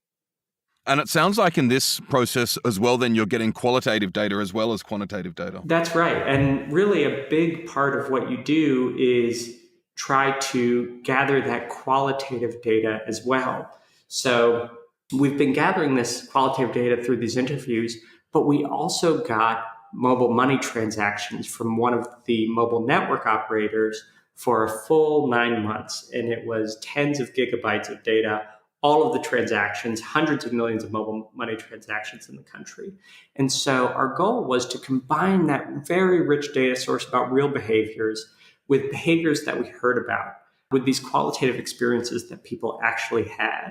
And it sounds like in this process as well, then you're getting qualitative data as well as quantitative data. That's right. And really a big part of what you do is try to gather that qualitative data as well. So we've been gathering this qualitative data through these interviews, but we also got mobile money transactions from one of the mobile network operators for a full 9 months. And it was tens of gigabytes of data, all of the transactions, hundreds of millions of mobile money transactions in the country. And so our goal was to combine that very rich data source about real behaviors with behaviors that we heard about, with these qualitative experiences that people actually had.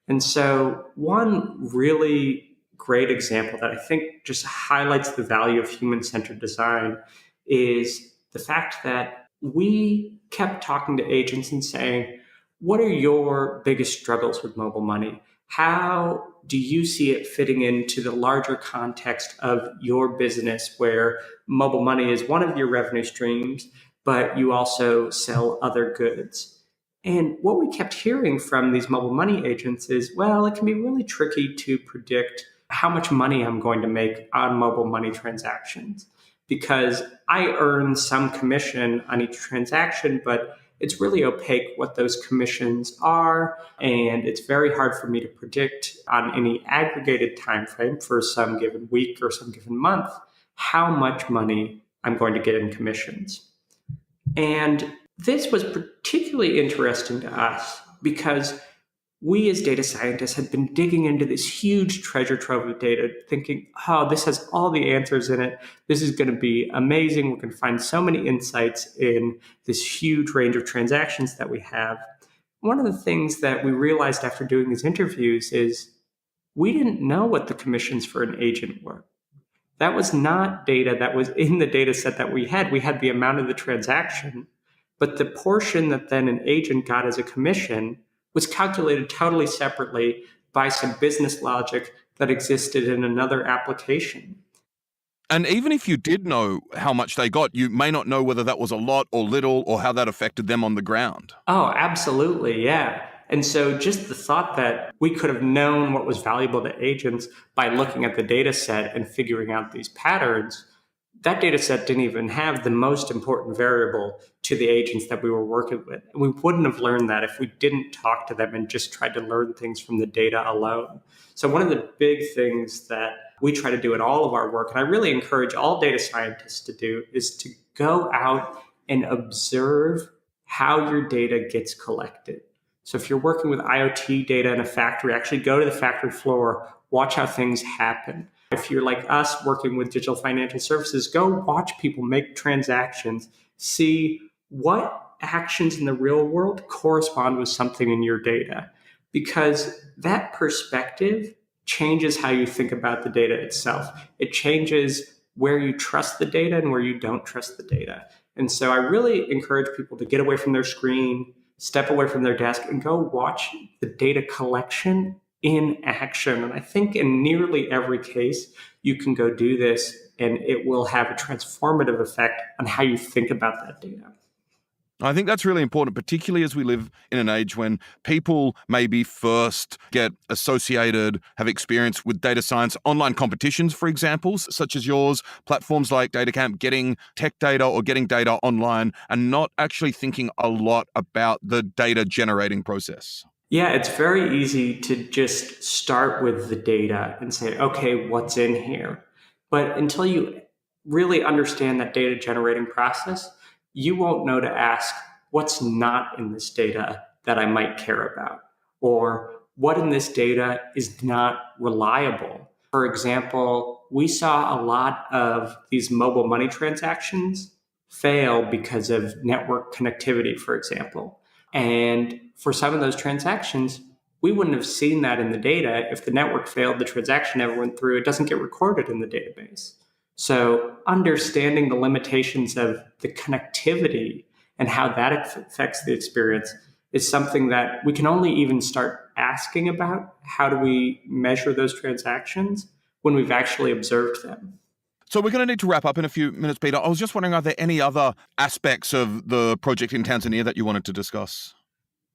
And so one really great example that I think just highlights the value of human-centered design is the fact that we kept talking to agents and saying, what are your biggest struggles with mobile money? How do you see it fitting into the larger context of your business where mobile money is one of your revenue streams, but you also sell other goods? And what we kept hearing from these mobile money agents is, well, it can be really tricky to predict how much money I'm going to make on mobile money transactions because I earn some commission on each transaction, but it's really opaque what those commissions are. And it's very hard for me to predict on any aggregated time frame for some given week or some given month how much money I'm going to get in commissions. And this was particularly interesting to us because we as data scientists had been digging into this huge treasure trove of data, thinking, oh, this has all the answers in it. This is going to be amazing. We're going to find so many insights in this huge range of transactions that we have. One of the things that we realized after doing these interviews is we didn't know what the commissions for an agent were. That was not data that was in the data set that we had. We had the amount of the transaction, but the portion that then an agent got as a commission was calculated totally separately by some business logic that existed in another application. And even if you did know how much they got, you may not know whether that was a lot or little or how that affected them on the ground. Oh, absolutely, yeah. And so just the thought that we could have known what was valuable to agents by looking at the data set and figuring out these patterns, that data set didn't even have the most important variable to the agents that we were working with. And we wouldn't have learned that if we didn't talk to them and just tried to learn things from the data alone. So one of the big things that we try to do in all of our work, and I really encourage all data scientists to do, is to go out and observe how your data gets collected. So if you're working with IoT data in a factory, actually go to the factory floor, watch how things happen. If you're like us working with digital financial services, go watch people make transactions, see what actions in the real world correspond with something in your data. Because that perspective changes how you think about the data itself. It changes where you trust the data and where you don't trust the data. And so I really encourage people to get away from their screen, step away from their desk, and go watch the data collection in action. And I think in nearly every case, you can go do this and it will have a transformative effect on how you think about that data. I think that's really important, particularly as we live in an age when people maybe first get associated, have experience with data science, online competitions, for example, such as yours, platforms like DataCamp, getting tech data or getting data online and not actually thinking a lot about the data generating process. Yeah, it's very easy to just start with the data and say, okay, what's in here? But until you really understand that data generating process, you won't know to ask what's not in this data that I might care about, or what in this data is not reliable. For example, we saw a lot of these mobile money transactions fail because of network connectivity, for example. And for some of those transactions, we wouldn't have seen that in the data. If the network failed, the transaction never went through, it doesn't get recorded in the database. So understanding the limitations of the connectivity and how that affects the experience is something that we can only even start asking about. How do we measure those transactions when we've actually observed them? So we're going to need to wrap up in a few minutes, Peter. I was just wondering, are there any other aspects of the project in Tanzania that you wanted to discuss?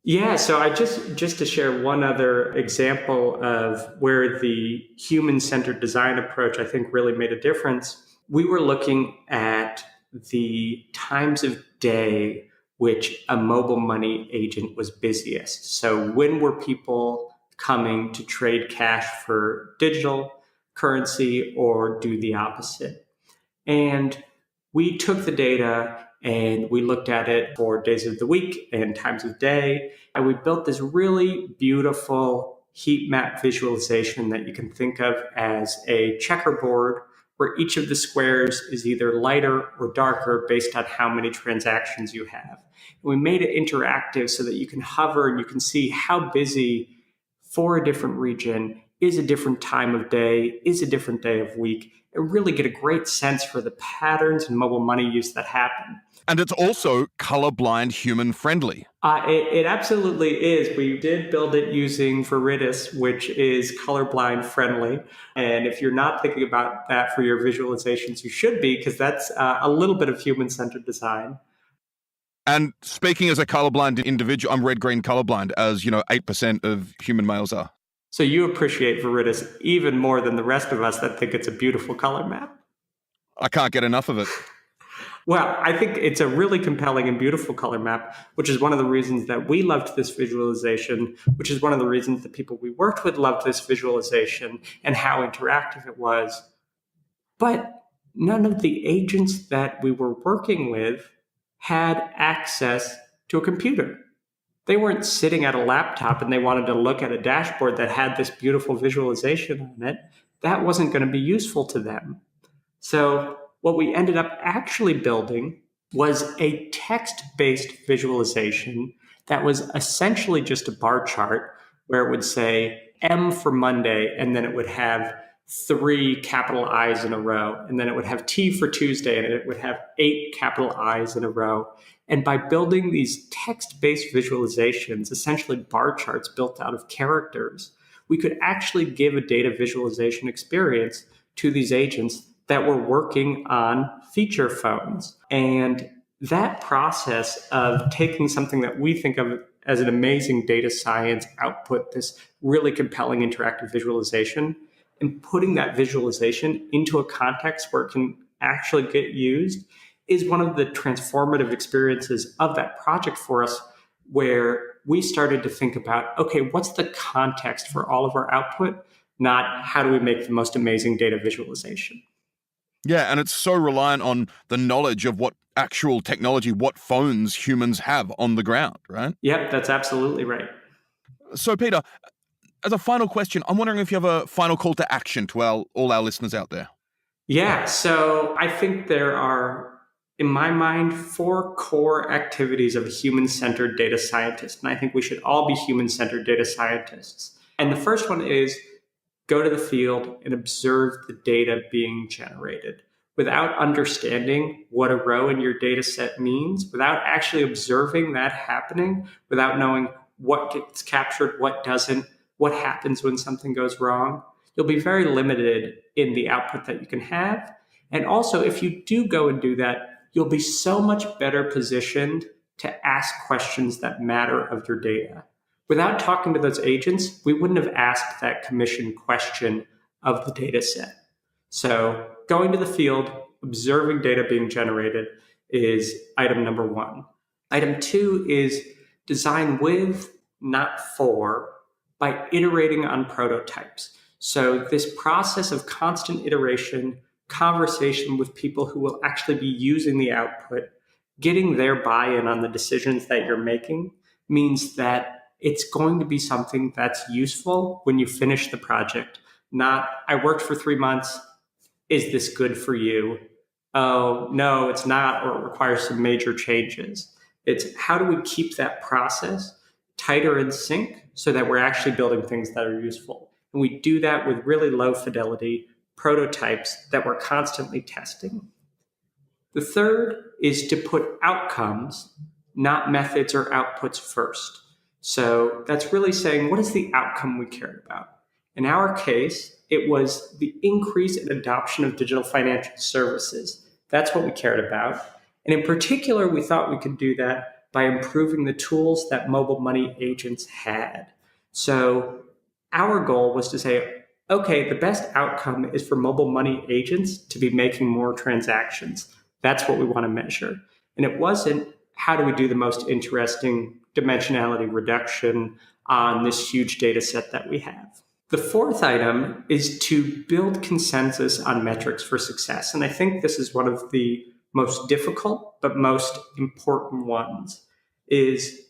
Yeah, so I just to share one other example of where the human-centered design approach, I think, really made a difference. We were looking at the times of day which a mobile money agent was busiest. So when were people coming to trade cash for digital currency or do the opposite? And we took the data and we looked at it for days of the week and times of day. And we built this really beautiful heat map visualization that you can think of as a checkerboard where each of the squares is either lighter or darker based on how many transactions you have. And we made it interactive so that you can hover and you can see how busy for a different region is a different time of day, is a different day of week, and really get a great sense for the patterns in mobile money use that happen. And it's also colorblind human friendly. It absolutely is. We did build it using Viridis, which is colorblind friendly. And if you're not thinking about that for your visualizations, you should be, because that's a little bit of human-centered design. And speaking as a colorblind individual, I'm red-green colorblind, as 8% of human males are. So you appreciate Viridis even more than the rest of us that think it's a beautiful color map. I can't get enough of it. Well, I think it's a really compelling and beautiful color map, which is one of the reasons that we loved this visualization, which is one of the reasons the people we worked with loved this visualization and how interactive it was. But none of the agents that we were working with had access to a computer. They weren't sitting at a laptop and they wanted to look at a dashboard that had this beautiful visualization on it. That wasn't going to be useful to them. So what we ended up actually building was a text-based visualization that was essentially just a bar chart where it would say M for Monday, and then it would have 3 capital I's in a row, and then it would have T for Tuesday, and it would have 8 capital I's in a row. And by building these text-based visualizations, essentially bar charts built out of characters, we could actually give a data visualization experience to these agents that were working on feature phones. And that process of taking something that we think of as an amazing data science output, this really compelling interactive visualization, and putting that visualization into a context where it can actually get used is one of the transformative experiences of that project for us, where we started to think about, okay, what's the context for all of our output, not how do we make the most amazing data visualization. Yeah, and it's so reliant on the knowledge of what actual technology, what phones humans have on the ground, right? Yep, that's absolutely right. So, Peter, as a final question, I'm wondering if you have a final call to action to all our listeners out there. Yeah, so I think there are, in my mind, 4 core activities of a human-centered data scientist. And I think we should all be human-centered data scientists. And the first one is go to the field and observe the data being generated. Without understanding what a row in your data set means, without actually observing that happening, without knowing what gets captured, what doesn't, what happens when something goes wrong, you'll be very limited in the output that you can have. And also, if you do go and do that, you'll be so much better positioned to ask questions that matter of your data. Without talking to those agents, we wouldn't have asked that commission question of the data set. So going to the field, observing data being generated is item number 1. Item 2 is design with, not for, by iterating on prototypes. So this process of constant iteration, conversation with people who will actually be using the output, getting their buy-in on the decisions that you're making means that it's going to be something that's useful when you finish the project. Not, I worked for 3 months. Is this good for you? Oh, no, it's not, or it requires some major changes. It's how do we keep that process tighter in sync so that we're actually building things that are useful. And we do that with really low fidelity prototypes that we're constantly testing. The third is to put outcomes, not methods or outputs first. So that's really saying, what is the outcome we cared about? In our case, it was the increase in adoption of digital financial services. That's what we cared about. And in particular, we thought we could do that by improving the tools that mobile money agents had. So our goal was to say, okay, the best outcome is for mobile money agents to be making more transactions. That's what we want to measure. And it wasn't, how do we do the most interesting dimensionality reduction on this huge data set that we have? The fourth item is to build consensus on metrics for success. And I think this is one of the most difficult but most important ones, is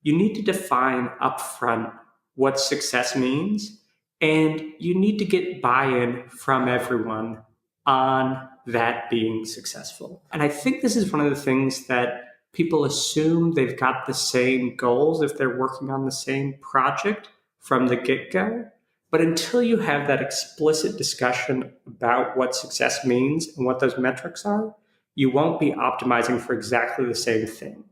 you need to define upfront what success means, and you need to get buy-in from everyone on that being successful. And I think this is one of the things that people assume they've got the same goals if they're working on the same project from the get-go. But until you have that explicit discussion about what success means and what those metrics are, you won't be optimizing for exactly the same thing.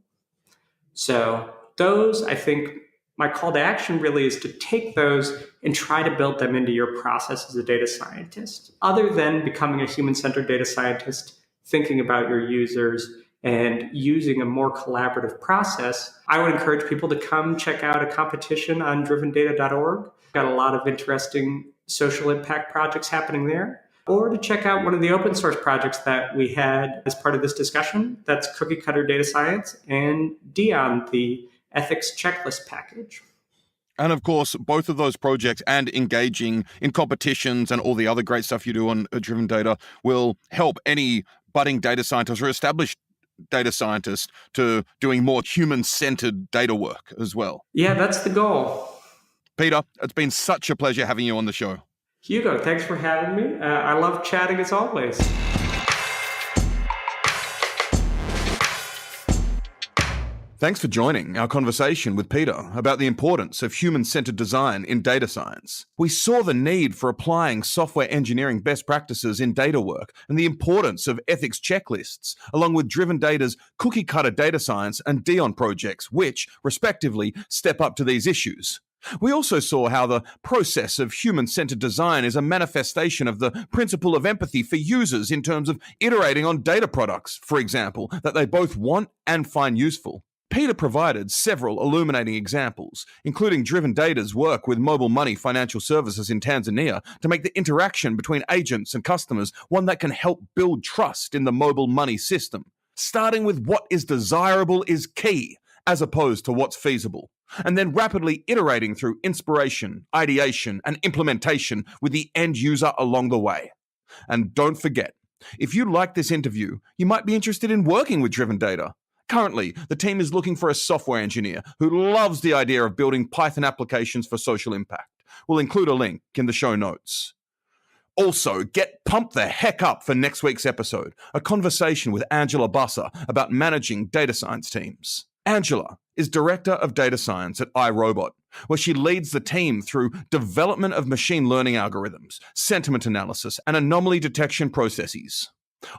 So those, I think, my call to action really is to take those and try to build them into your process as a data scientist. Other than becoming a human-centered data scientist, thinking about your users and using a more collaborative process, I would encourage people to come check out a competition on drivendata.org. Got a lot of interesting social impact projects happening there. Or to check out one of the open source projects that we had as part of this discussion. That's Cookie Cutter Data Science and Dion, the ethics checklist package. And of course, both of those projects and engaging in competitions and all the other great stuff you do on Driven Data will help any budding data scientist or established data scientist to doing more human-centered data work as well. Yeah, that's the goal. Peter, it's been such a pleasure having you on the show. Hugo, thanks for having me. I love chatting as always. Thanks for joining our conversation with Peter about the importance of human-centered design in data science. We saw the need for applying software engineering best practices in data work and the importance of ethics checklists, along with Driven Data's Cookie Cutter Data Science and Dion projects, which, respectively, step up to these issues. We also saw how the process of human-centered design is a manifestation of the principle of empathy for users in terms of iterating on data products, for example, that they both want and find useful. Peter provided several illuminating examples, including Driven Data's work with mobile money financial services in Tanzania to make the interaction between agents and customers one that can help build trust in the mobile money system. Starting with what is desirable is key, as opposed to what's feasible, and then rapidly iterating through inspiration, ideation, and implementation with the end user along the way. And don't forget, if you like this interview, you might be interested in working with Driven Data. Currently, the team is looking for a software engineer who loves the idea of building Python applications for social impact. We'll include a link in the show notes. Also, get pumped the heck up for next week's episode, a conversation with Angela Busser about managing data science teams. Angela is Director of Data Science at iRobot, where she leads the team through development of machine learning algorithms, sentiment analysis, and anomaly detection processes.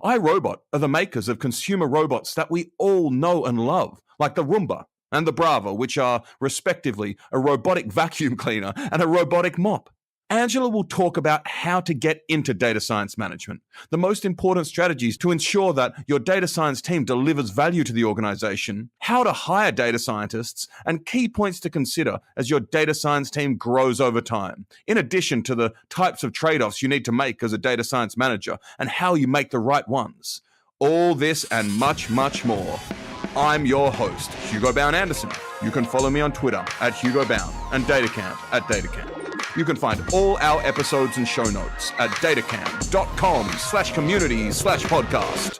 iRobot are the makers of consumer robots that we all know and love, like the Roomba and the Brava, which are, respectively, a robotic vacuum cleaner and a robotic mop. Angela will talk about how to get into data science management, the most important strategies to ensure that your data science team delivers value to the organization, how to hire data scientists, and key points to consider as your data science team grows over time, in addition to the types of trade-offs you need to make as a data science manager and how you make the right ones. All this and much, much more. I'm your host, Hugo Bown-Anderson. You can follow me on Twitter at Hugo Bown and DataCamp at DataCamp. You can find all our episodes and show notes at datacamp.com/community/podcast.